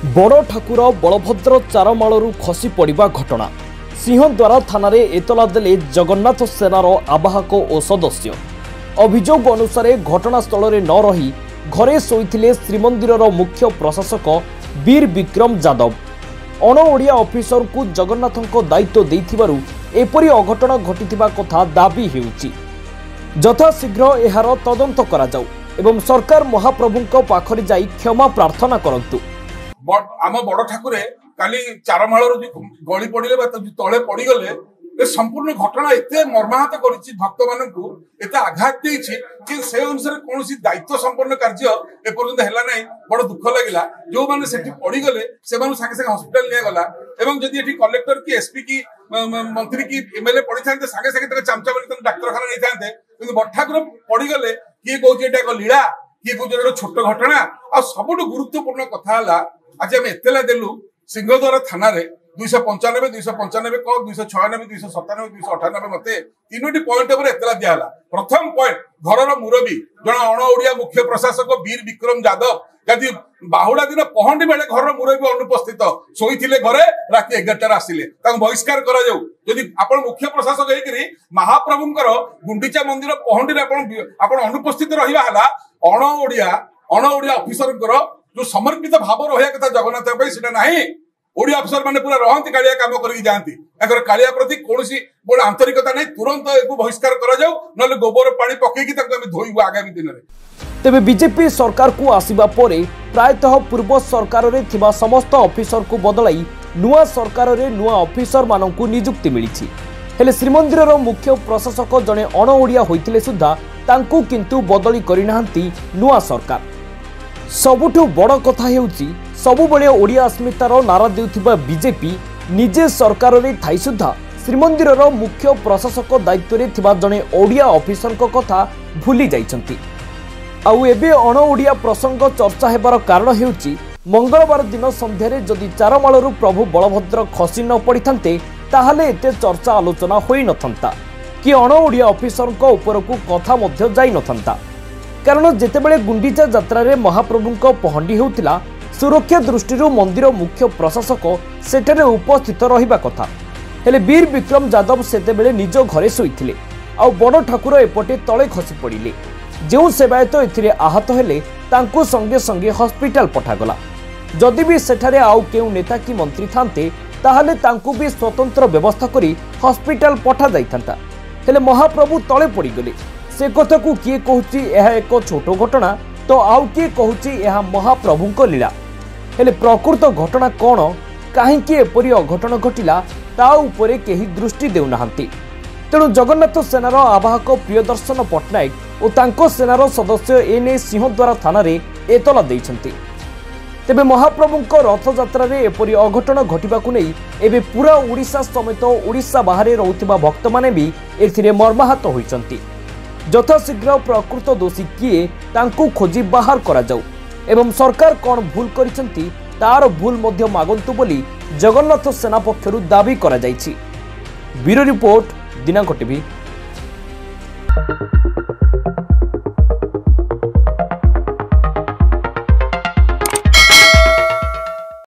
बड़ ठाकुर बलभद्र चारमालू खसी पड़ा घटना सिंहद्वार थाना एतला देले जगन्नाथ सेनार आवाहक और सदस्य। अभियोग अनुसार घटनास्थल में न रही घरे शोइथिले श्रीमंदिर मुख्य प्रशासक वीर विक्रम यादव। अणओडिया ऑफिसर को जगन्नाथ दायित्व देथिबारु एपरी अघटन घटिथिबा कथा दाबी हेउछि। यथाशीघ्र एहार तदंत करा जाऊ एवं सरकार महाप्रभुंक पाखरे जाई क्षमा प्रार्थना करंतु। आम बड़ ठाकुर काली चारमाल गली पड़े तले पड़गले संपूर्ण घटना एत मर्माहत कर भक्त मानू एत आघात कि से अनुसार कौन दायित्व संपन्न कार्य एपर्यंत है बड़ दुख लगे। जो मैंने से पड़गले से सागे सागे हस्पिटाल निगला जदि कलेक्टर की एसपी की मंत्री की एमएलए पड़ी था सागे सागे चामचा बनी डाक्तखाना नहीं था बड़ ठाकुर पड़गले किए कौन एक लीला किए कौन छोट घटना आ सब गुरुत्वपूर्ण कथा आज आम एतला देलु सिंहद्वार थाना 295 295 क 296 297 298 मते तीनोटी पॉइंट पर एतला दियाला। प्रथम पॉइंट घरर मुरबी जन अणओडिया मुख्य प्रशासक वीर विक्रम यादव यदि बाहुड़ा दिन पहंडी बेले घर मुरबी अनुपस्थित शोइथिले घरे राति 11 आसिले बहिष्कार करा जाऊ। यदि आपण मुख्य प्रशासक होइकरी महाप्रभुंकर गुंडीचा मंदिर पहंडी आपण अनुपस्थित रहिबा हला अणओडिया ऑफिसरंकर जो समर्पित भाव रहा कथा जगन्नाथ से ना ओडिया अफसर मैंने पूरा रहती कालिया कम करके जाती कालिया प्रति कौन बड़ आंतरिकता नहीं तुरंत एक बहिष्कार कर गोबर पानी पकईकि धोबू आगामी दिन में। तेबे बीजेपी सरकार को आसिबा परे प्रायतः पूर्व सरकार रे थिबा समस्त ऑफिसर को बदलाई नुआ सरकार रे नुआ ऑफिसर माननकु नियुक्ति मिलिछि। हेले श्रीमंदिर मुख्य प्रशासक जने अणओडिया होइतिले सुद्धा तांकु किंतु बदली करिनाहांती नुआ सरकार। सबुठु बड़ कथा हेउछि सबुबले ओडिया अस्मितार नारा देउथिबा बीजेपी निजे सरकार रे थाई सुद्धा श्रीमंदिर मुख्य प्रशासक दायित्व रे थिबा जने ओडिया ऑफिसर को कथा भूली जाइछंती। आउ एबे अणओडिया प्रसंग चर्चा हेबार कारण हेउछि मंगलवार दिन संध्यारे जदि चारमालरू प्रभु बलभद्र खसी न पड़िथान्ते ताहाले एते चर्चा आलोचना होई नथंता कि अणओडिया ऑफिसर को उपरकू कथा मध्य जाई नथंता। कारण जेतेबेले गुंडीचा यात्रा रे महाप्रभुंक पहंडी होउतिला सुरक्षा दृष्टि मंदिर मुख्य प्रशासक सेठारे उपस्थित रहिबा कथा। हेले वीर विक्रम यादव सेतेबेले निज घरे शोइथिले आउ बड़ ठाकुर एपटे तळे खसी पड़िले। जो सेवायत एथिरे आहत हेले तांकु संगे संगे हॉस्पिटल पठागला। जदि भी सेठारे आउ केउ नेता की मंत्री थांते ताहाले तांकु भी स्वतंत्र व्यवस्था करी हॉस्पिटल पठा जाइथांता। हेले महाप्रभु तळे पड़िगले। से कथा को किए कहूची यह एक छोट घटना तो आउ किए कहूची यह महाप्रभुंक लीला। हेले प्रकृत घटना कौन कहीं एपरी अघटन घटिला ता उपरे केही दृष्टि देउनाहांती। तेणु जगन्नाथ सेनार आवाहक प्रियदर्शन पट्टनायक और तांको सेनार सदस्य एने सिंहद्वार थाना रे एतला देइछंती। तेबे महाप्रभुंक रथयात्रा रे एपरी अघटन घटिबाकु नै एबे पूरा ओडिशा समेत ओडिशा बाहरे रहुथिबा भक्त माने भी एथिरे मर्माहत होइछंती। यथाशीघ्र प्रकृत दोषी किए तांकु खोजी बाहर करा जाऊ एवं सरकार कौन भूल करिसेंती तार भूल मध्य मागंतु बोली जगन्नाथ सेना पक्षरु दाबी करा जाइछि। ब्यूरो रिपोर्ट दिनांक टीवी।